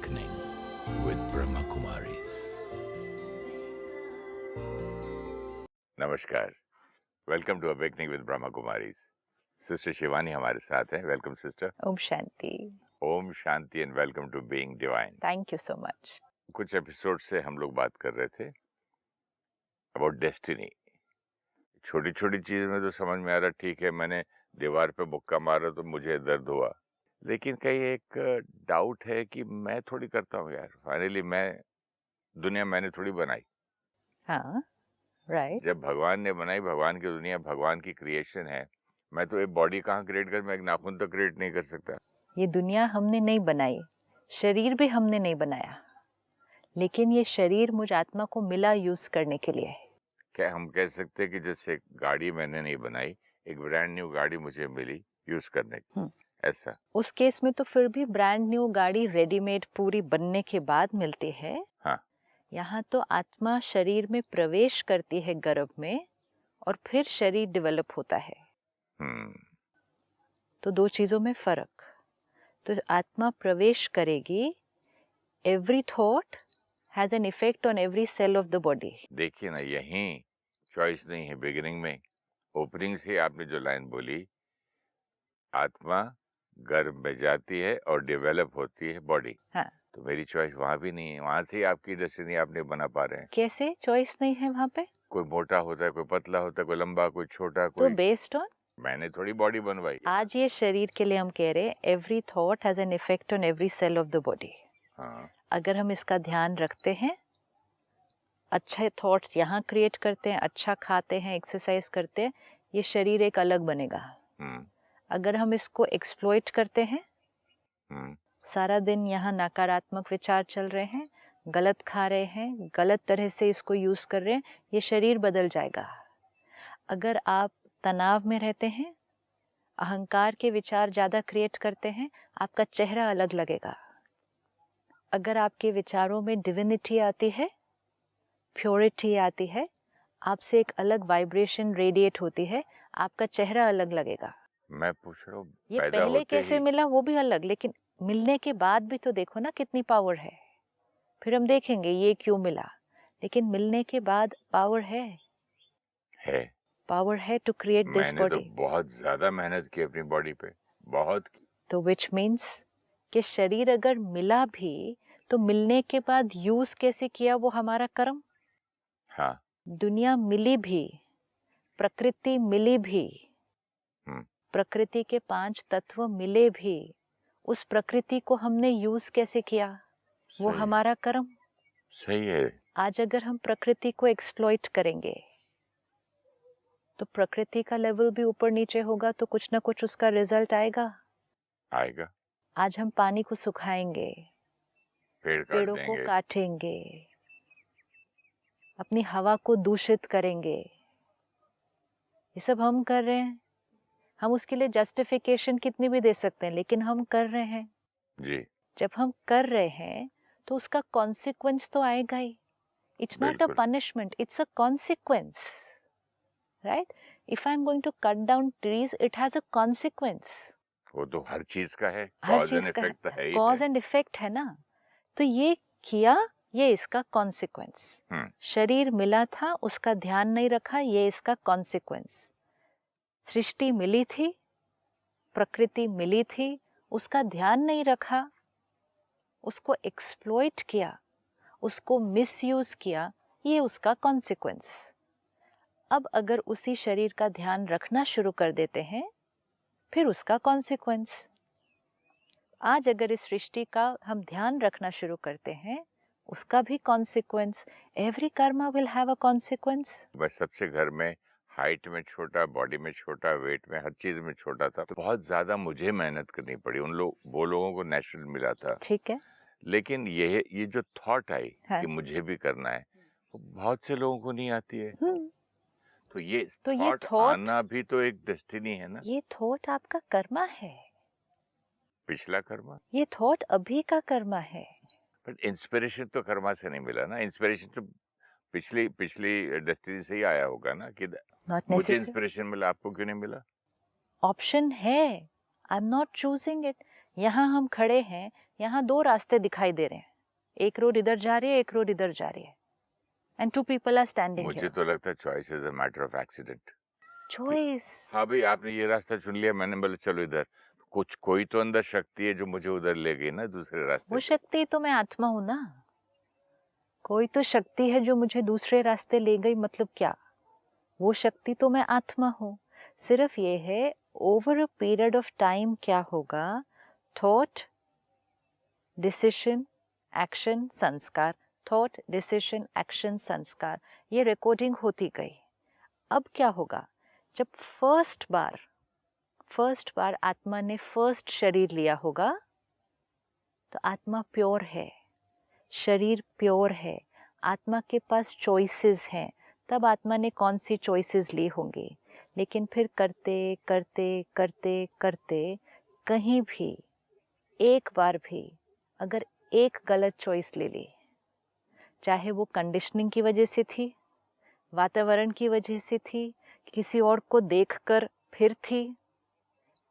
Awakening with Brahma Kumaris. नमस्कार, welcome to awakening with Brahma Kumaris. Sister Shivani हमारे साथ हैं। Welcome sister. Om Shanti. Om Shanti and welcome to being divine. Thank you so much. कुछ episode से हम लोग बात कर रहे थे अबाउट डेस्टिनी। छोटी छोटी चीज में तो समझ में आ रहा, ठीक है, मैंने दीवार पे मुक्का मारा तो मुझे दर्द हुआ, लेकिन कहीं एक डाउट है कि मैं थोड़ी करता हूँ यार। फाइनली दुनिया मैंने थोड़ी बनाई। हाँ, राइट। जब भगवान ने बनाई, भगवान की दुनिया, भगवान की क्रिएशन है। मैं तो एक बॉडी कहाँ क्रिएट कर, मैं एक नाखून तो क्रिएट नहीं कर सकता। ये दुनिया हमने नहीं बनाई, शरीर भी हमने नहीं बनाया, लेकिन ये शरीर मुझ आत्मा को मिला यूज करने के लिए। क्या हम कह सकते हैं कि जैसे गाड़ी मैंने नहीं बनाई, एक ब्रांड न्यू गाड़ी मुझे मिली यूज करने की, ऐसा? उस केस में तो फिर भी ब्रांड न्यू गाड़ी रेडीमेड पूरी बनने के बाद मिलती है। हाँ। यहाँ तो आत्मा शरीर में प्रवेश करती है गर्भ में, और फिर शरीर डेवलप होता है। तो दो चीजों में फर्क। तो आत्मा प्रवेश करेगी, every thought has an effect on every cell of the body. देखिए ना, यहीं चॉइस नहीं है। बिगिनिंग में, ओपनिंग से आपने जो लाइन बोली, आत्मा गर्भ में जाती है और डेवलप होती है बॉडी। हाँ। तो मेरी चॉइस वहां भी नहीं है। वहां से ही आपकी डेस्टिनी आप नहीं बना पा रहे हैं। कैसे चॉइस नहीं है वहाँ पे? कोई मोटा होता है, कोई पतला होता है, कोई लंबा, कोई छोटा, तो कोई बेस्ड ऑन, मैंने थोड़ी बॉडी बनवाई। आज ये शरीर के लिए हम कह रहे हैं every thought has an effect on every cell of the body. हाँ। अगर हम इसका ध्यान रखते हैं, अच्छे थॉट्स यहाँ क्रिएट करते हैं, अच्छा खाते हैं, एक्सरसाइज करते हैं, ये शरीर एक अलग बनेगा। अगर हम इसको एक्सप्लॉइट करते हैं, सारा दिन यहाँ नकारात्मक विचार चल रहे हैं, गलत खा रहे हैं, गलत तरह से इसको यूज कर रहे हैं, ये शरीर बदल जाएगा। अगर आप तनाव में रहते हैं, अहंकार के विचार ज्यादा क्रिएट करते हैं, आपका चेहरा अलग लगेगा। अगर आपके विचारों में डिविनिटी आती है, प्योरिटी आती है, आपसे एक अलग वाइब्रेशन रेडिएट होती है, आपका चेहरा अलग लगेगा। मैं पूछ रहा हूँ, ये पहले कैसे मिला वो भी अलग, लेकिन मिलने के बाद भी तो देखो ना कितनी पावर है। फिर हम देखेंगे ये क्यों मिला, लेकिन मिलने के बाद पावर है पावर है टू क्रिएट दिस बॉडी। मैंने तो बहुत ज्यादा मेहनत की अपनी बॉडी पे, बहुत की। तो विच मीन्स कि शरीर अगर मिला भी तो मिलने के बाद यूज कैसे किया वो हमारा कर्म। हाँ। दुनिया मिली भी, प्रकृति मिली भी, प्रकृति के 5 तत्व मिले भी, उस प्रकृति को हमने यूज कैसे किया, वो हमारा कर्म। सही है। आज अगर हम प्रकृति को एक्सप्लॉइट करेंगे तो प्रकृति का लेवल भी ऊपर नीचे होगा, तो कुछ ना कुछ उसका रिजल्ट आएगा। आज हम पानी को सुखाएंगे, पेड़ों को काटेंगे, अपनी हवा को दूषित करेंगे, ये सब हम कर रहे हैं। हम उसके लिए जस्टिफिकेशन कितनी भी दे सकते हैं, लेकिन हम कर रहे हैं जी। जब हम कर रहे हैं तो उसका कॉन्सिक्वेंस तो आएगा ही। It's not a punishment, it's a consequence, right? If I am going to cut down trees, it has a consequence. वो तो हर चीज का है, हर चीज का है, कॉज एंड इफेक्ट है ना। तो ये किया, ये इसका कॉन्सिक्वेंस। शरीर मिला था, उसका ध्यान नहीं रखा, ये इसका कॉन्सिक्वेंस। सृष्टि मिली थी, प्रकृति मिली थी, उसका ध्यान नहीं रखा, उसको एक्सप्लॉइट किया, उसको मिसयूज किया, ये उसका कॉन्सिक्वेंस। अब अगर उसी शरीर का ध्यान रखना शुरू कर देते हैं, फिर उसका कॉन्सिक्वेंस। आज अगर इस सृष्टि का हम ध्यान रखना शुरू करते हैं, उसका भी consequence. Every Karma will have a consequence. बस सबसे घर में हाइट में छोटा, बॉडी में छोटा, वेट में, हर चीज में छोटा था, तो बहुत ज्यादा मुझे मेहनत करनी पड़ी। वो लोगों को नेचुरल मिला था, ठीक है, लेकिन ये जो थॉट आई कि मुझे भी करना है, वो बहुत से लोगों को नहीं आती है। तो ये थॉट आना भी तो एक डेस्टिनी है ना। ये थॉट आपका कर्मा है, पिछला कर्मा। ये थॉट अभी का कर्मा है। बट इंस्पिरेशन तो कर्मा से नहीं मिला ना। इंस्पिरेशन तो पिछली डेस्टिनी से ही आया होगा ना। कि मुझे इंस्पिरेशन मिला, आपको क्यों नहीं मिला? ऑप्शन है, I am not choosing it. यहाँ हम खड़े हैं, यहाँ 2 रास्ते दिखाई दे रहे हैं, एक रोड इधर जा रही है, एक रोड इधर जा रही है, एंड 2 people are standing मुझे here. तो लगता है choice is a matter of accident. Choice. हाँ भाई, आपने ये रास्ता चुन लिया, मैंने बोला चलो इधर, कुछ कोई तो अंदर शक्ति है जो मुझे उधर ले गई ना दूसरे रास्ते वो पे। शक्ति तो मैं आत्मा हूँ ना, कोई तो शक्ति है जो मुझे दूसरे रास्ते ले गई, मतलब क्या, वो शक्ति तो मैं आत्मा हूँ। सिर्फ ये है over a period of time क्या होगा, थॉट, डिसीजन, एक्शन, संस्कार, थॉट, डिसीजन, एक्शन, संस्कार, ये रिकॉर्डिंग होती गई। अब क्या होगा, जब फर्स्ट बार आत्मा ने फर्स्ट शरीर लिया होगा, तो आत्मा प्योर है, शरीर प्योर है, आत्मा के पास चॉइसेस हैं, तब आत्मा ने कौन सी चॉइसेस ली होंगी। लेकिन फिर करते करते करते करते कहीं भी एक बार भी अगर एक गलत चॉइस ले ली, चाहे वो कंडीशनिंग की वजह से थी, वातावरण की वजह से थी, किसी और को देखकर फिर थी,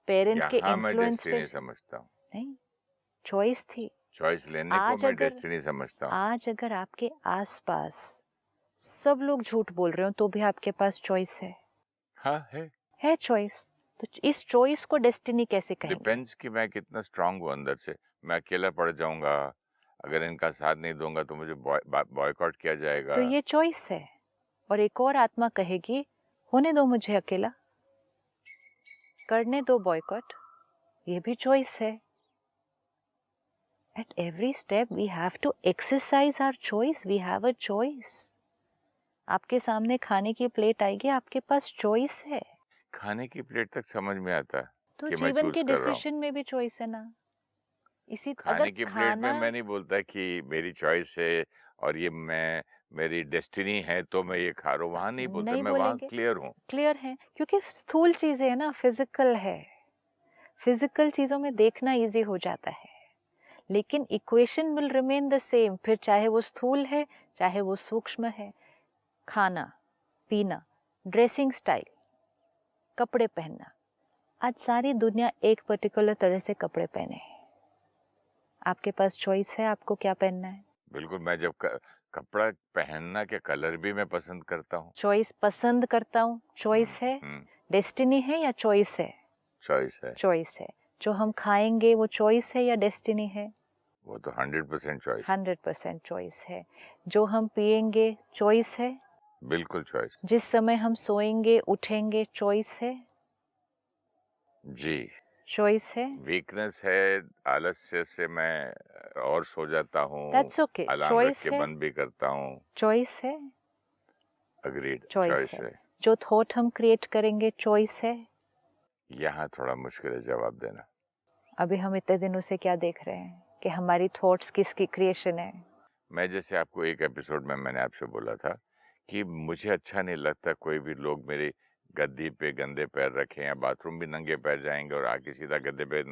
पेरेंट के इन्फ्लुएंस पे, समझता हूँ नहीं, चॉइस थी। चॉइस लेने को मैं डेस्टिनी समझता हूँ। आज अगर आपके आसपास सब लोग झूठ बोल रहे हो तो भी आपके पास चॉइस है। हाँ है चॉइस, तो इस चॉइस को डेस्टिनी कैसे कहेंगे? डिपेंड्स कि मैं कितना स्ट्रांग हूँ अंदर से। मैं अकेला पड़ जाऊंगा, अगर इनका साथ नहीं दूंगा तो मुझे बॉयकॉट किया जाएगा। तो ये चॉइस है। और एक और आत्मा कहेगी होने दो मुझे अकेला, करने दो बॉयकॉट, ये भी चॉइस है। At every step we have to exercise our choice. We have a choice. आपके सामने खाने की प्लेट आएगी, आपके पास चॉइस है। खाने की प्लेट तक समझ में आता है तो कि मैं जीवन चूज के कर रहा हूँ। डिसीजन में भी चॉइस है ना। इसी खाने अगर की प्लेट खाना में मैं नहीं बोलता कि मेरी चॉइस है और ये मैं मेरी डेस्टिनी है तो मैं ये खा रहा हूँ, वहां नहीं बोलता। नहीं मैं वहां बोलेंगे, क्लियर हूँ। क्लियर है, क्योंकि स्थूल चीजें है ना, फिजिकल है, फिजिकल चीजों में देखना इजी हो जाता है, लेकिन equation will remain the same, फिर चाहे वो स्थूल है चाहे वो सूक्ष्म है। खाना पीना, ड्रेसिंग स्टाइल, कपड़े पहनना, आज सारी दुनिया एक पर्टिकुलर तरह से कपड़े पहने हैं, आपके पास चॉइस है आपको क्या पहनना है। बिल्कुल, मैं जब कपड़ा पहनना के कलर भी मैं पसंद करता हूँ। चॉइस पसंद करता हूँ, चॉइस है, डेस्टिनी है या चॉइस है? चॉइस है। चॉइस है। जो हम खाएंगे वो चॉइस है या डेस्टिनी है? वो तो 100% चॉइस। 100% चॉइस है। जो हम पिएंगे चॉइस है? बिल्कुल चॉइस। जिस समय हम सोएंगे उठेंगे चॉइस है? जी चॉइस है। वीकनेस है, आलस्य से मैं और सो जाता हूँ। दैट्स ओके, अलार्म रख चॉइस के है। बंद भी करता हूँ। चॉइस है। अग्रीड, चॉइस है। जो थॉट हम क्रिएट करेंगे चॉइस है। यहाँ थोड़ा मुश्किल है जवाब देना। अभी हम इतने दिनों से क्या देख रहे हैं कि हमारी थॉट्स किसकी क्रिएशन है। मैं जैसे आपको एक एपिसोड में मैंने आपसे बोला था कि मुझे अच्छा नहीं लगता कोई भी लोग मेरे गद्दी पे गंदे पैर रखें, या बाथरूम भी नंगे पैर जाएंगे और आके सीधा गद्दे पे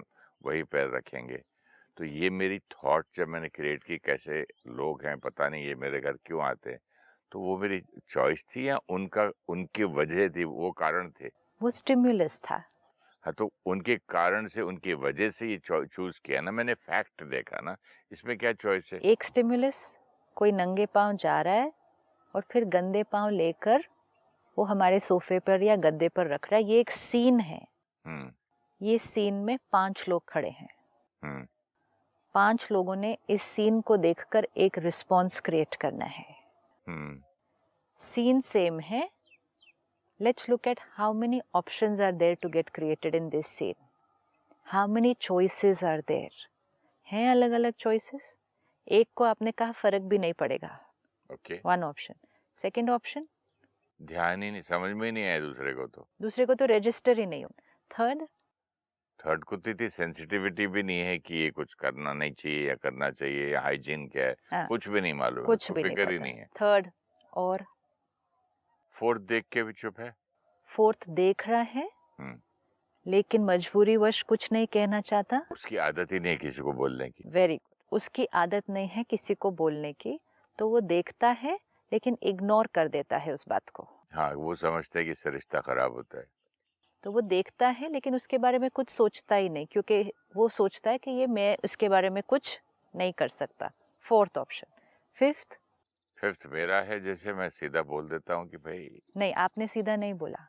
वही पैर रखेंगे। तो ये मेरी थॉट जब मैंने क्रिएट की, कैसे लोग हैं पता नहीं ये मेरे घर क्यों आते हैं, तो वो मेरी चॉइस थी या उनकी वजह थी, वो कारण थे? वो स्टिम्युलस था। हाँ, तो उनके कारण से, उनकी वजह से ये चूज किया ना, मैंने फैक्ट देखा ना, इसमें क्या चॉइस है? एक स्टिम्युलस, कोई नंगे पांव जा रहा है और फिर गंदे पांव लेकर वो हमारे सोफे पर या गद्दे पर रख रहा है, ये एक सीन है। ये सीन में 5 लोग खड़े हैं। 5 लोगों ने इस सीन को देखकर एक रिस्पॉन्स क्रिएट करना है। सीन सेम है। Let's look at how many options are there to get created in this scene. How many choices are there? हैं अलग अलग choices? एक को आपने कहा फर्क भी नहीं पड़ेगा। Okay. One option. Second option? ध्यान ही नहीं, समझ में ही नहीं आया दूसरे को तो रजिस्टर ही नहीं हो। थर्ड को तो इतनी सेंसिटिविटी भी नहीं है कि ये कुछ करना नहीं चाहिए या करना चाहिए या हाइजीन क्या है, कुछ भी नहीं मालूम, कुछ भी फिक्र ही नहीं है। थर्ड और फोर्थ देख के भी चुप है। फोर्थ देख रहा है लेकिन मजबूरीवश कुछ नहीं कहना चाहता। उसकी आदत ही नहीं है किसी को बोलने की। वेरी गुड, उसकी आदत नहीं है किसी को बोलने की, तो वो देखता है लेकिन इग्नोर कर देता है उस बात को। हाँ, वो समझते है कि इससे रिश्ता खराब होता है। तो वो देखता है लेकिन उसके बारे में कुछ सोचता ही नहीं, क्योंकि वो सोचता है कि ये मैं इसके बारे में कुछ नहीं कर सकता। Fourth option. फिफ्थ मेरा है, जैसे मैं सीधा बोल देता हूँ कि भाई। नहीं, आपने सीधा नहीं बोला।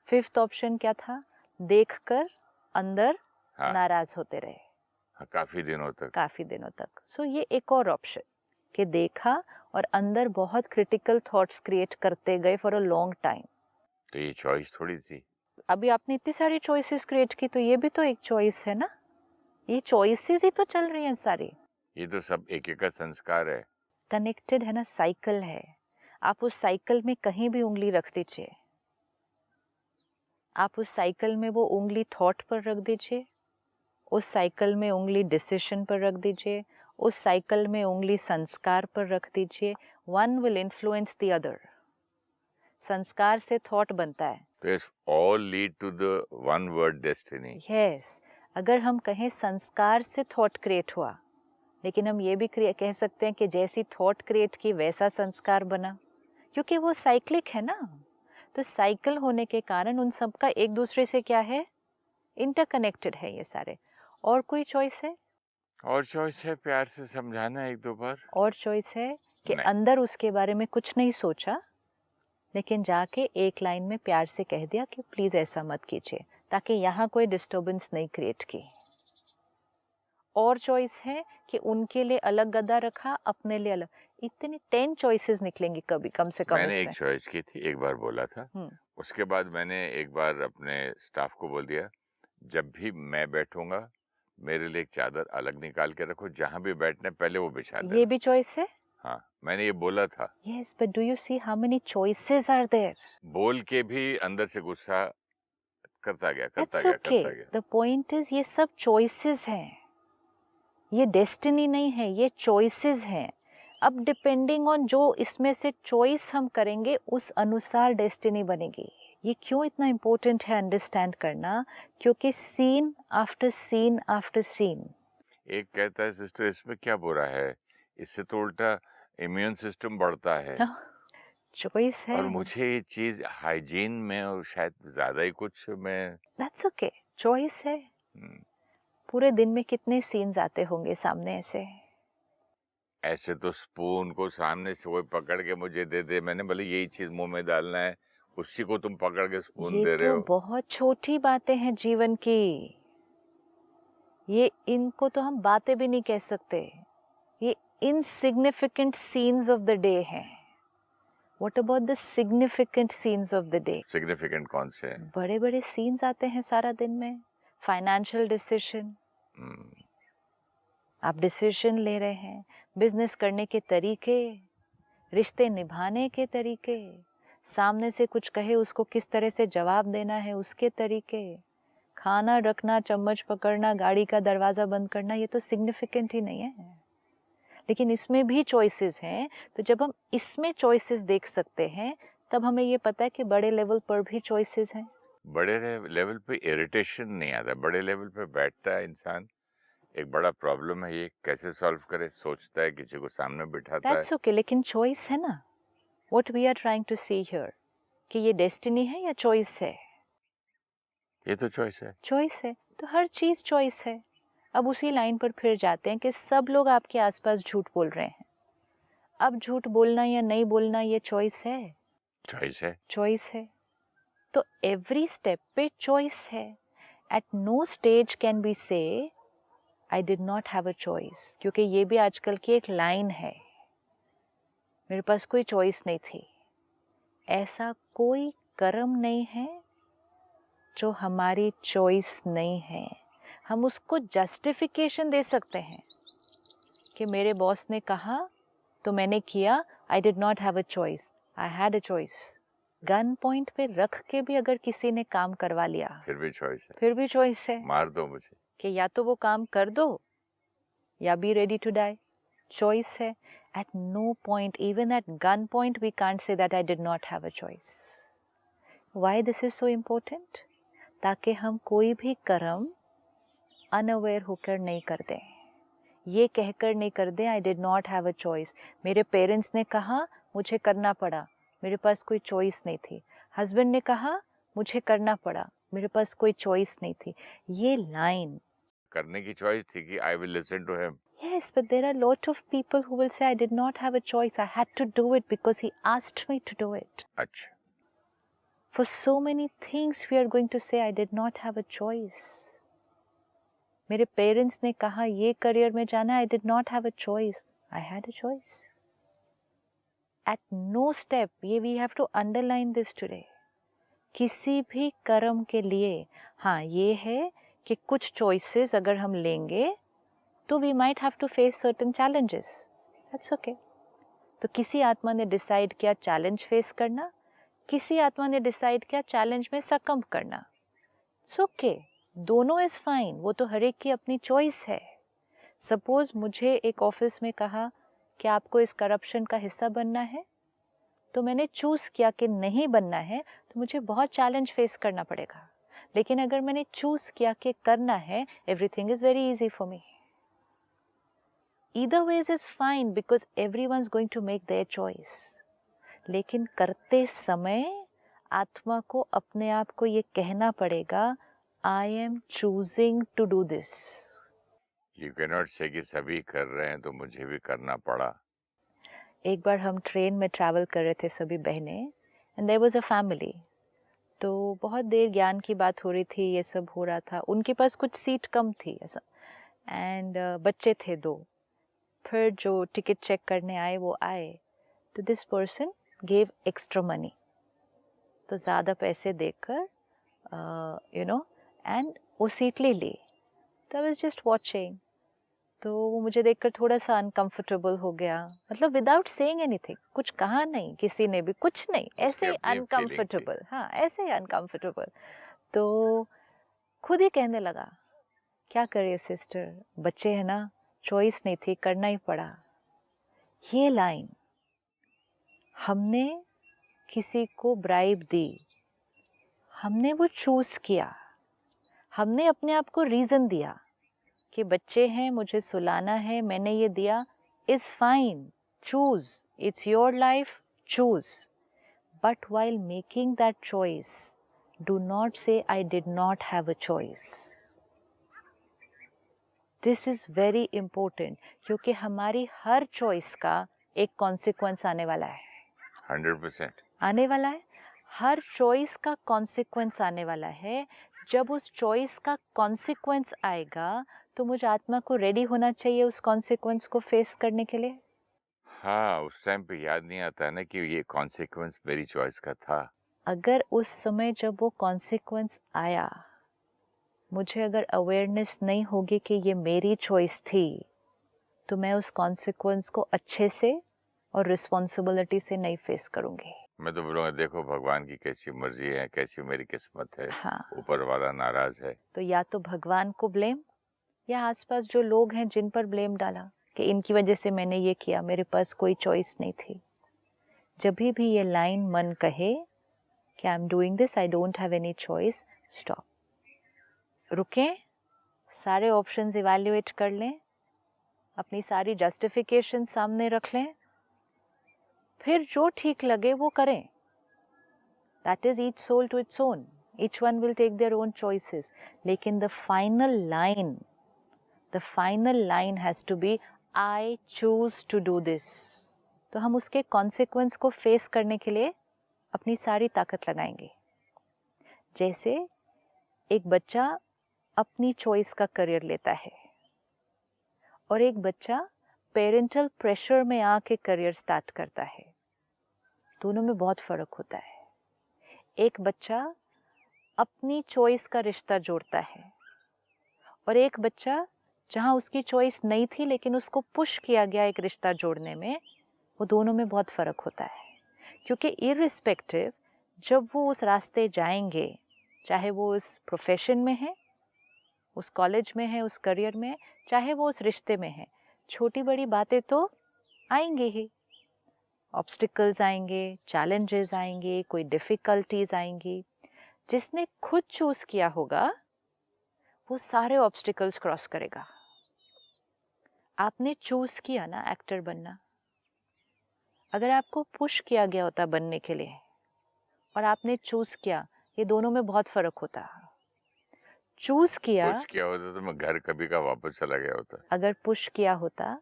फिफ्थ ऑप्शन क्या था? देखकर अंदर हाँ, नाराज होते रहे। हाँ, काफी दिनों तक। सो ये एक और ऑप्शन कि देखा और अंदर बहुत क्रिटिकल थॉट्स क्रिएट करते गए फॉर अ लॉन्ग टाइम। तो ये चॉइस थोड़ी थी। अभी आपने इतनी सारी चॉइसेस क्रिएट की, तो ये भी तो एक चॉइस है ना। ये चॉइसेस ही तो चल रही हैं सारी। ये तो सब एक एक का संस्कार है। कनेक्टेड है ना, साइकिल है। आप उस साइकिल में कहीं भी उंगली रख दीजिए, आप उस साइकिल में वो उंगली थॉट पर रख दीजिए, उस साइकिल में उंगली डिसीजन पर रख दीजिए, उस साइकिल में उंगली संस्कार पर रख दीजिए। One will influence the other. संस्कार से थॉट बनता है। तो it's all lead to the one word destiny. Yes, अगर हम कहें संस्कार से थॉट क्रिएट हुआ, लेकिन हम ये भी कह सकते हैं कि जैसी थॉट क्रिएट की वैसा संस्कार बना, क्योंकि वो साइक्लिक है ना। तो साइकिल होने के कारण उन सब का एक दूसरे से क्या है, इंटरकनेक्टेड है ये सारे। और कोई चॉइस है? और चॉइस है प्यार से समझाना एक दो बार। और चॉइस है कि नहीं। अंदर उसके बारे में कुछ नहीं सोचा, लेकिन जाके एक लाइन में प्यार से कह दिया कि प्लीज ऐसा मत कीजिए, ताकि यहाँ कोई डिस्टर्बेंस नहीं क्रिएट की। और चॉइस है कि उनके लिए अलग गद्दा रखा, अपने लिए अलग। इतनी 10 चॉइसेस निकलेंगी कभी, कम से कम मैंने इसमें। एक चॉइस की थी, एक बार बोला था। उसके बाद मैंने एक बार अपने स्टाफ को बोल दिया, जब भी मैं बैठूंगा मेरे लिए एक चादर अलग निकाल के रखो, जहां भी बैठने पहले वो बिछा देना। ये भी चॉइस है। हाँ, मैंने ये बोला था। Yes, but do you see how many choices are there? बोल के भी अंदर से गुस्सा करता गया। द पॉइंट इज, ये सब चॉइसेस हैं, ये डेस्टिनी नहीं है, ये चॉइसेस हैं। अब डिपेंडिंग ऑन जो इसमें से चॉइस हम करेंगे, उस अनुसार डेस्टिनी बनेगी। ये क्यों इतना इम्पोर्टेंट है अंडरस्टैंड करना? क्योंकि scene after scene after scene. एक कहता है सिस्टर इसमें क्या बुरा है, इससे तो उल्टा इम्यून सिस्टम बढ़ता है। चॉइस है। और मुझे ये चीज हाइजीन में और शायद ज्यादा ही कुछ मैं। दैट्स ओके, चॉइस है। पूरे दिन में कितने सीन्स आते होंगे सामने ऐसे तो स्पून को सामने से कोई पकड़ के मुझे दे दे, मैंने बोले यही चीज मुंह में डालना है, उसी को तुम पकड़ के स्पून दे रहे हो। बहुत छोटी बातें हैं जीवन की, ये इनको तो हम बातें भी नहीं कह सकते। ये insignificant scenes of the day हैं। What about the significant scenes of the day? Significant कौन से? बड़े बड़े सीन्स आते हैं सारा दिन में। फाइनेंशियल डिसीजन, आप डिसीजन ले रहे हैं, बिजनेस करने के तरीके, रिश्ते निभाने के तरीके, सामने से कुछ कहे उसको किस तरह से जवाब देना है उसके तरीके, खाना रखना, चम्मच पकड़ना, गाड़ी का दरवाज़ा बंद करना, ये तो सिग्निफिकेंट ही नहीं है। लेकिन इसमें भी चॉइसेस हैं। तो जब हम इसमें चॉइसेस देख सकते हैं, तब हमें ये पता है कि बड़े लेवल पर भी चॉइसेस हैं। बड़े लेवल पे इरिटेशन नहीं आता, बड़े लेवल पे बैठता है इंसान, एक बड़ा प्रॉब्लम है, ये कैसे सॉल्व करे, सोचता है, किसी को सामने बिठाता है। That's okay, लेकिन चॉइस है ना। What we are trying to see here, कि ये डेस्टिनी है या चॉइस है? ये तो चॉइस है। चॉइस है, तो हर चीज चॉइस है। अब उसी लाइन पर फिर जाते हैं कि सब लोग आपके आसपास झूठ बोल रहे हैं। अब झूठ बोलना या नहीं बोलना, ये चॉइस है। चॉइस है। तो एवरी स्टेप पे चॉइस है। At no stage can be say I did not have a choice, क्योंकि ये भी आजकल की एक लाइन है, मेरे पास कोई चॉइस नहीं थी। ऐसा कोई कर्म नहीं है जो हमारी चॉइस नहीं है। हम उसको जस्टिफिकेशन दे सकते हैं कि मेरे बॉस ने कहा तो मैंने किया, आई did not have a choice, I had a choice. Gun point पे रख के भी अगर किसी ने काम करवा लिया, फिर भी चॉइस है। फिर भी चॉइस है। मार दो मुझे, कि या तो वो काम कर दो या be ready to die. Choice है। At no point, even at gun point, we can't say that I did not have a choice. Why this is so important? ताकि हम कोई भी कर्म अनअवेयर होकर नहीं कर दें, ये कहकर नहीं कर दें आई did not have a choice. मेरे पेरेंट्स ने कहा, मुझे करना पड़ा, मेरे पास कोई चॉइस नहीं थी। हस्बैंड ने कहा, मुझे करना पड़ा, मेरे पास कोई चॉइस नहीं थी, ये लाइन करने की चॉइस थी कि I will listen to him. Yes, but there are a lot of people who will say I did not have a choice. I had to do it because he asked me to do it. अच्छा. For so many things we are going to say I did not have a choice. मेरे parents ने कहा ये career में जाना है, I did not have a choice. I had a choice. At no step, ये we have to underline this today. किसी भी कर्म के लिए हाँ ये है कि कुछ choices अगर हम लेंगे तो we might have to face certain challenges. That's okay. तो किसी आत्मा ने डिसाइड किया चैलेंज फेस करना, किसी आत्मा ने डिसाइड किया चैलेंज में सकम्प करना. It's okay. दोनों इज फाइन, वो तो हर एक की अपनी चॉइस है. सपोज मुझे एक ऑफिस में कहा कि आपको इस करप्शन का हिस्सा बनना है, तो मैंने चूज किया कि नहीं बनना है, तो मुझे बहुत चैलेंज फेस करना पड़ेगा. लेकिन अगर मैंने चूज किया कि करना है, everything is very easy for me. Either ways is fine because everyone's going to make their choice. लेकिन करते समय आत्मा को अपने आप को ये कहना पड़ेगा I am choosing to do this. You cannot say कि सभी कर रहे हैं तो मुझे भी करना पड़ा. एक बार हम ट्रेन में ट्रैवल कर रहे थे सभी बहनें and there was a family. तो बहुत देर ज्ञान की बात हो रही थी, ये सब हो रहा था. उनके पास कुछ सीट कम थी ऐसा एंड बच्चे थे 2. फिर जो टिकट चेक करने आए वो आए, तो this person gave extra money, तो ज़्यादा पैसे देकर एंड वो सीट ले ली. तो आई वाज जस्ट वॉचिंग, तो वो मुझे देखकर थोड़ा सा अनकंफर्टेबल हो गया. मतलब विदाउट सेइंग एनीथिंग, कुछ कहा नहीं किसी ने भी, कुछ नहीं, ऐसे ही अनकंफर्टेबल. हाँ, ऐसे ही अनकंफर्टेबल. तो खुद ही कहने लगा क्या करिए सिस्टर, बच्चे हैं ना, चॉइस नहीं थी, करना ही पड़ा. ये लाइन, हमने किसी को ब्राइब दी, हमने वो चूज किया, हमने अपने आप को रीजन दिया कि बच्चे हैं, मुझे सुलाना है, मैंने ये दिया, is fine, choose, it's your life, choose. But while making that choice, do not say I did not have a choice. This is very important, क्योंकि हमारी हर चॉइस का एक कॉन्सिक्वेंस आने वाला है. 100% आने वाला है, हर चॉइस का कॉन्सिक्वेंस आने वाला है. जब उस चॉइस का कॉन्सिक्वेंस आएगा तो मुझे आत्मा को रेडी होना चाहिए उस कॉन्सिक्वेंस को फेस करने के लिए. हाँ, उस टाइम पे याद नहीं आता ना कि ये कॉन्सिक्वेंस मेरी चॉइस का था. अगर उस समय जब वो कॉन्सिक्वेंस आया, मुझे अगर अवेयरनेस नहीं होगी कि ये मेरी चॉइस थी, तो मैं उस कॉन्सिक्वेंस को अच्छे से और रिस्पॉन्सिबिलिटी से नहीं फेस करूँगी. मैं तो बोलूँगा देखो भगवान की कैसी मर्जी है, कैसी मेरी किस्मत है. हाँ, ऊपर वाला नाराज है. तो या तो भगवान को ब्लेम, या आसपास जो लोग हैं जिन पर ब्लेम डाला कि इनकी वजह से मैंने ये किया, मेरे पास कोई चॉइस नहीं थी. जब भी ये लाइन मन कहे कि I am doing this, I don't have any choice, stop, रुकें, सारे ऑप्शंस इवैल्यूएट कर लें, अपनी सारी जस्टिफिकेशन सामने रख लें, फिर जो ठीक लगे वो करें. That is each soul to its own, each one will take their own choices. लेकिन the final line has to be I choose to do this. तो हम उसके कॉन्सिक्वेंस को फेस करने के लिए अपनी सारी ताकत लगाएंगे. जैसे एक बच्चा अपनी चॉइस का करियर लेता है और एक बच्चा पेरेंटल प्रेशर में आके करियर स्टार्ट करता है. दोनों में बहुत फ़र्क होता है. एक बच्चा अपनी चॉइस का रिश्ता जोड़ता है और एक बच्चा जहाँ उसकी चॉइस नहीं थी लेकिन उसको पुश किया गया एक रिश्ता जोड़ने में, वो दोनों में बहुत फ़र्क होता है. क्योंकि इर्रिस्पेक्टिव जब वो उस रास्ते जाएंगे, चाहे वो उस प्रोफेशन में है, उस कॉलेज में है, उस करियर में, चाहे वो उस रिश्ते में है, छोटी बड़ी बातें तो आएंगे ही. ऑब्स्टिकल्स आएंगे, चैलेंजेस आएंगे, कोई डिफ़िकल्टीज आएंगी. जिसने खुद चूज़ किया होगा वो सारे ऑब्स्टिकल्स क्रॉस करेगा. आपने चूज़ किया ना एक्टर बनना. अगर आपको पुश किया गया होता बनने के लिए और आपने चूज़ किया ये दोनों में बहुत फर्क होता है। चूज किया, पुश किया होता तो मैं घर कभी का वापस चला गया होता। अगर पुश किया होता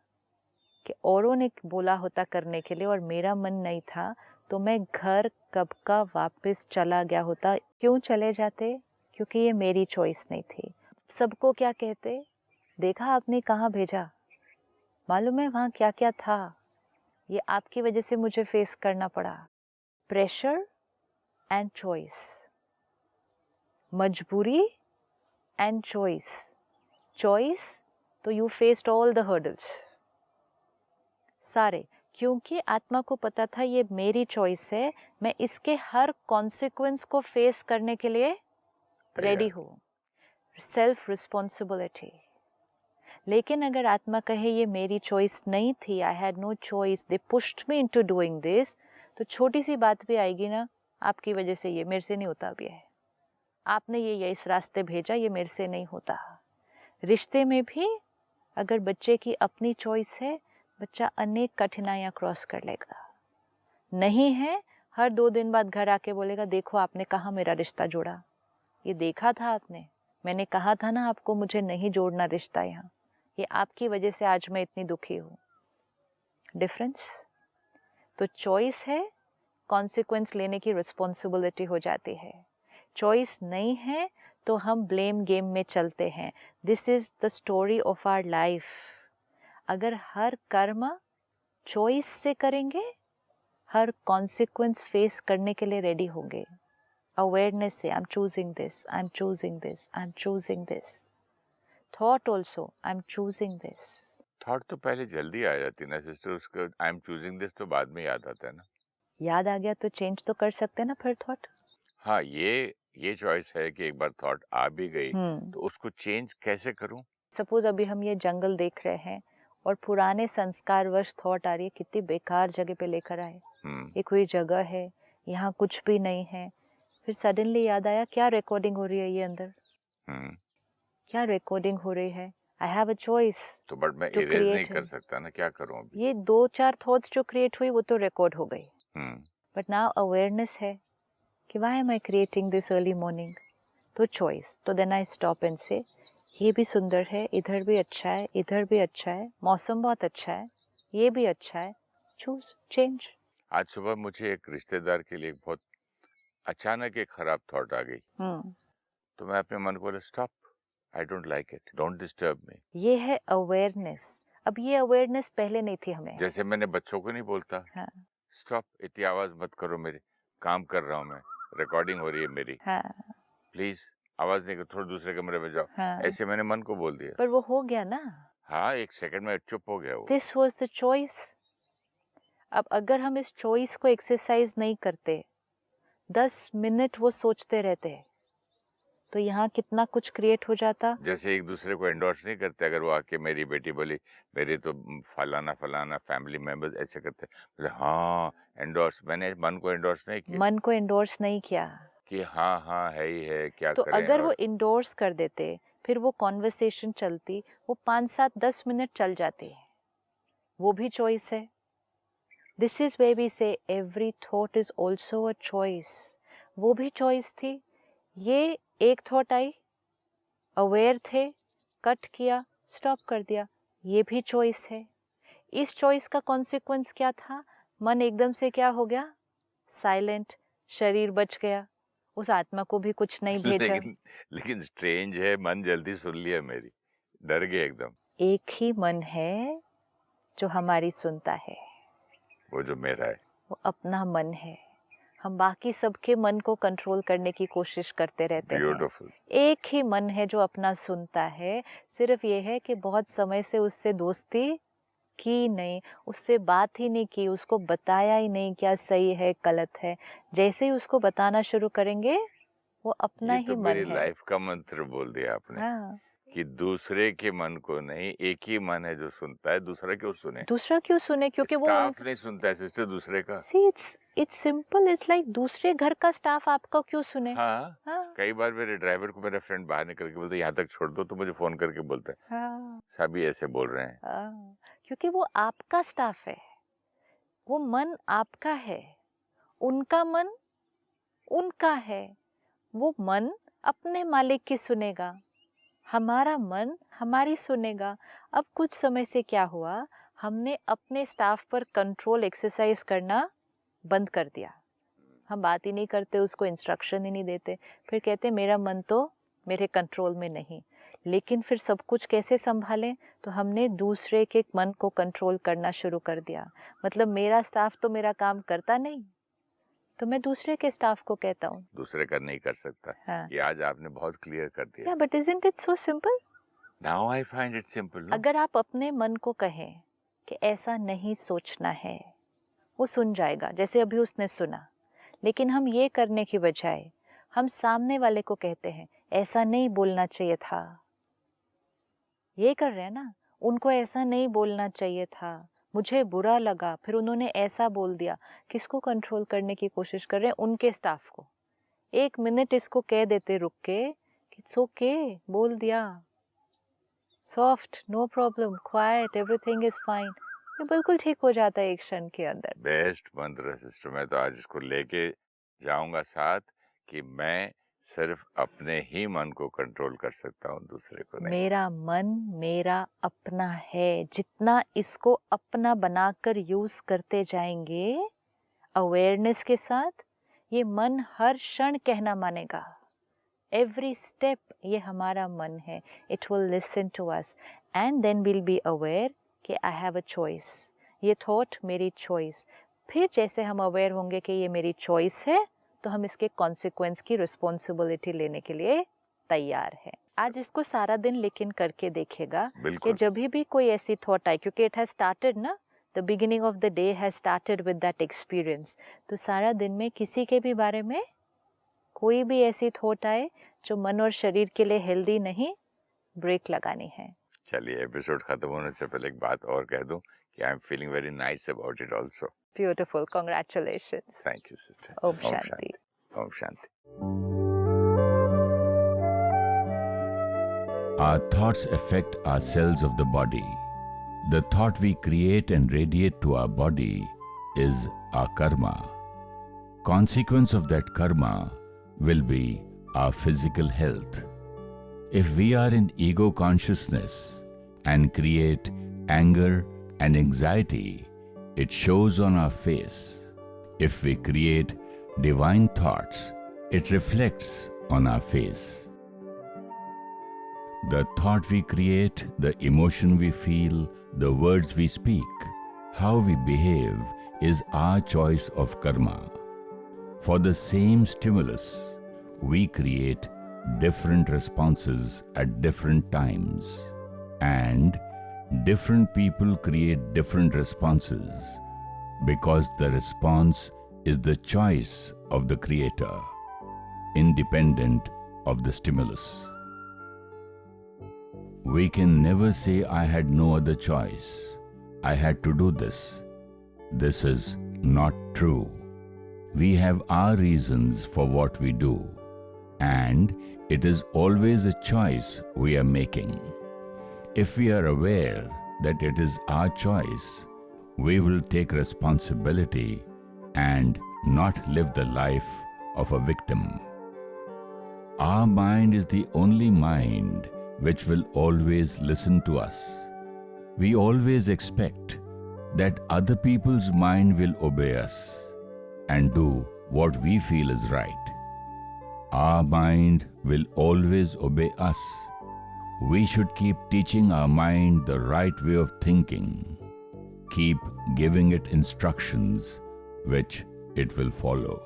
कि औरों ने बोला होता करने के लिए और मेरा मन नहीं था, तो मैं घर कब का वापस चला गया होता। क्यों चले जाते? क्योंकि ये मेरी चॉइस नहीं थी। सबको क्या कहते, देखा आपने कहाँ भेजा, मालूम है वहाँ क्या क्या था, ये आपकी वजह से मुझे फेस करना पड़ा। प्रेशर एंड चॉइस, मजबूरी एंड चॉइस। चॉइस तो you faced all the hurdles सारे, क्योंकि आत्मा को पता था ये मेरी चॉइस है, मैं इसके हर कॉन्सिक्वेंस को फेस करने के लिए रेडी हूँ। Self responsibility. लेकिन अगर आत्मा कहे ये मेरी चॉइस नहीं थी, I had no choice, they pushed me into doing this, तो छोटी सी बात भी आएगी ना, आपकी वजह से ये मेरे से नहीं होता भी है, आपने ये इस रास्ते भेजा, ये मेरे से नहीं होता। रिश्ते में भी अगर बच्चे की अपनी चॉइस है, बच्चा अनेक कठिनाइयाँ क्रॉस कर लेगा। नहीं है, हर 2 दिन बाद घर आके बोलेगा देखो आपने कहाँ मेरा रिश्ता जोड़ा, ये देखा था आपने, मैंने कहा था ना आपको मुझे नहीं जोड़ना रिश्ता यहाँ, ये आपकी वजह से आज मैं इतनी दुखी हूँ। डिफरेंस। तो चॉइस है, कॉन्सिक्वेंस लेने की रिस्पॉन्सिबिलिटी हो जाती है। चॉइस नहीं है तो हम ब्लेम गेम में चलते हैं। This is the story of our life. अगर हर कर्म चॉइस से करेंगे, हर कॉन्सिक्वेंस फेस करने के लिए रेडी होंगे। अवेयरनेस से I am choosing this, I am choosing this, I am choosing this. Thought also, I am choosing this. Thought तो पहले जल्दी आ जाती ना सिस्टर, उसको आई एम चूजिंग दिस तो बाद में याद आता है ना। याद आ गया तो चेंज तो कर सकते हैं ना फिर थॉट। हाँ, ये चॉइस है कि एक बार थॉट आ भी गई तो उसको चेंज कैसे करूं। सपोज अभी हम ये जंगल देख रहे हैं और पुराने संस्कारवश थॉट आ रही है, कितनी बेकार जगह पे लेकर आए, ये कोई जगह है, यहाँ कुछ भी नहीं है। फिर सडनली याद आया क्या रिकॉर्डिंग हो रही है ये अंदर, क्या रिकॉर्डिंग हो रही है, आई हैव अ चॉइस। तो बट मैं इरेज नहीं कर सकता ना, क्या करूं अभी। ये 2-4 थॉट्स जो क्रिएट हुई वो तो रिकॉर्ड हो गई, बट नाउ अवेयरनेस है कि why am I creating this early morning, तो चॉइस। तो देन आई स्टॉप एंड से ये भी सुंदर है, इधर भी अच्छा है, इधर भी अच्छा है, मौसम बहुत अच्छा है, ये भी अच्छा है, चूज चेंज। आज सुबह मुझे एक रिश्तेदार के लिए बहुत अचानक एक खराब थॉट आ गई, तो मैं अपने मन को बोला stop, I don't like it, don't disturb me. ये है अवेयरनेस। अब ये अवेयरनेस पहले नहीं थी हमें। जैसे मैंने बच्चों को नहीं बोलता स्टॉप, इतनी आवाज मत करो, मेरे काम कर रहा हूँ मैं, रिकॉर्डिंग हो रही है मेरी, प्लीज आवाज नहीं करो, थोड़ा दूसरे कमरे में जाओ। ऐसे मैंने मन को बोल दिया, पर वो हो गया ना। हाँ, एक सेकंड में चुप हो गया वो। This was the choice. अब अगर हम इस चॉइस को एक्सरसाइज नहीं करते, 10 मिनट वो सोचते रहते, तो यहाँ कितना कुछ क्रिएट हो जाता। जैसे एक दूसरे को एंडोर्स नहीं करते, अगर वो आके मेरी बेटी बोली मेरे तो फलाना फलाना फैमिली मेंबर्स ऐसे करते, बोले हाँ एंडोर्स, मैंने मन को एंडोर्स नहीं किया, मन को एंडोर्स नहीं किया कि हाँ हाँ है ही है, क्या तो करें। अगर वो इंडोर्स कर देते, फिर वो कॉन्वर्सेशन चलती, वो 5-7-10 मिनट चल जाती, वो भी चॉइस है। दिस इज वे वी से every thought is also a choice. वो भी चॉइस थी। ये एक थॉट आई, अवेयर थे, कट किया, स्टॉप कर दिया, ये भी चॉइस है। इस चॉइस का कॉन्सिक्वेंस क्या था? मन एकदम से क्या हो गया? साइलेंट, शरीर बच गया, उस आत्मा को भी कुछ नहीं भेजा। लेकिन स्ट्रेंज है, मन जल्दी सुन लिया मेरी, डर गया एकदम। एक ही मन है जो हमारी सुनता है, वो जो मेरा है, वो अपना मन है। हम बाकी सबके मन को कंट्रोल करने की कोशिश करते रहते हैं। एक ही मन है जो अपना सुनता है। सिर्फ ये है कि बहुत समय से उससे दोस्ती की नहीं, उससे बात ही नहीं की, उसको बताया ही नहीं क्या सही है गलत है। जैसे ही उसको बताना शुरू करेंगे, वो अपना ही मन है। मेरी लाइफ का मंत्र बोल दिया आपने। हाँ। कि दूसरे के मन को नहीं, एक ही मन है जो सुनता है, दूसरा क्यों सुने? दूसरा क्यों सुने? क्योंकि वो स्टाफ नहीं सुनता है सिस्टर दूसरे का। See, it's simple, it's like दूसरे घर का स्टाफ आपका क्यों सुने? हाँ। कई बार मेरे ड्राइवर को मेरा फ्रेंड बाहर निकल के बोलता है यहाँ तक छोड़ दो, तो मुझे फोन करके बोलता है सभी ऐसे बोल रहे हैं। क्योंकि वो आपका स्टाफ है, वो मन आपका है, उनका मन उनका है। वो मन अपने मालिक की सुनेगा, हमारा मन हमारी सुनेगा। अब कुछ समय से क्या हुआ, हमने अपने स्टाफ पर कंट्रोल एक्सरसाइज करना बंद कर दिया। हम बात ही नहीं करते, उसको इंस्ट्रक्शन ही नहीं देते, फिर कहते मेरा मन तो मेरे कंट्रोल में नहीं। लेकिन फिर सब कुछ कैसे संभालें, तो हमने दूसरे के मन को कंट्रोल करना शुरू कर दिया। मतलब मेरा स्टाफ तो मेरा काम करता नहीं, तो मैं दूसरे के स्टाफ को कहता हूँ दूसरे का नहीं कर सकता। हाँ। ये आज आपने बहुत क्लियर कर दिया। But isn't it so simple? Now I find it simple. अगर आप अपने मन को कहें कि ऐसा नहीं सोचना है, वो सुन जाएगा, जैसे अभी उसने सुना। लेकिन हम ये करने की बजाय हम सामने वाले को कहते हैं ऐसा नहीं बोलना चाहिए था, ये कर रहे हैं ना, उनको ऐसा नहीं बोलना चाहिए था, मुझे बुरा लगा, फिर उन्होंने ऐसा बोल दिया। किसको कंट्रोल करने की कोशिश कर रहे हैं? उनके स्टाफ को। 1 मिनट इसको कह देते रुक के, इट्स ओके, बोल दिया, soft, no problem, quite, everything is fine, ये बिल्कुल ठीक हो जाता है एक क्षण के अंदर। बेस्ट मंत्र सिस्टर, मैं तो आज इसको लेके जाऊंगा साथ कि मैं सिर्फ अपने ही मन को कंट्रोल कर सकता हूँ, दूसरे को नहीं। मेरा मन मेरा अपना है। जितना इसको अपना बनाकर यूज करते जाएंगे अवेयरनेस के साथ, ये मन हर क्षण कहना मानेगा। एवरी स्टेप ये हमारा मन है, it will listen to us and then will be aware कि आई हैव अ चॉइस, ये थॉट मेरी चॉइस। फिर जैसे हम अवेयर होंगे कि ये मेरी चॉइस है, तो हम इसके कॉन्सिक्वेंस की रिस्पॉन्सिबिलिटी लेने के लिए तैयार है। आज इसको सारा दिन लेकिन करके देखेगा कि जब भी कोई ऐसी थॉट आए, क्योंकि इट हैज स्टार्टेड ना, the beginning of the day has started with that experience. तो सारा दिन में किसी के भी बारे में कोई भी ऐसी थॉट आए जो मन और शरीर के लिए हेल्दी नहीं, ब्रेक लगानी है। चलिए, एपिसोड खत्म होने से पहले एक बात और कह दूं कि I am feeling very nice about it also. Beautiful, congratulations. Thank you sister. Om Shanti. Om Shanti. Our thoughts affect our cells of the body. The thought we create and radiate to our body is our karma. Consequence of that karma will be our physical health. If we are in ego consciousness and create anger and anxiety, it shows on our face. If we create divine thoughts, it reflects on our face. The thought we create, the emotion we feel, the words we speak, how we behave is our choice of karma. For the same stimulus, we create different responses at different times, and different people create different responses because the response is the choice of the creator, independent of the stimulus. We can never say I had no other choice, I had to do this. This is not true. We have our reasons for what we do, and it is always a choice we are making. If we are aware that it is our choice, we will take responsibility and not live the life of a victim. Our mind is the only mind which will always listen to us. We always expect that other people's mind will obey us and do what we feel is right. Our mind will always obey us. We should keep teaching our mind the right way of thinking. Keep giving it instructions which it will follow.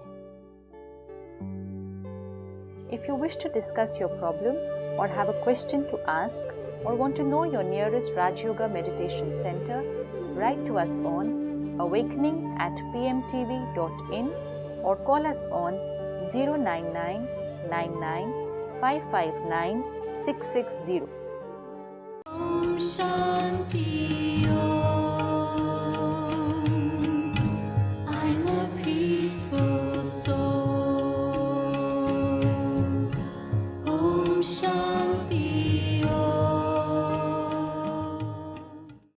If you wish to discuss your problem or have a question to ask or want to know your nearest Raj Yoga Meditation Center, write to us on awakening@pmtv.in or call us on 099 99 559 660. Om Shanti Om.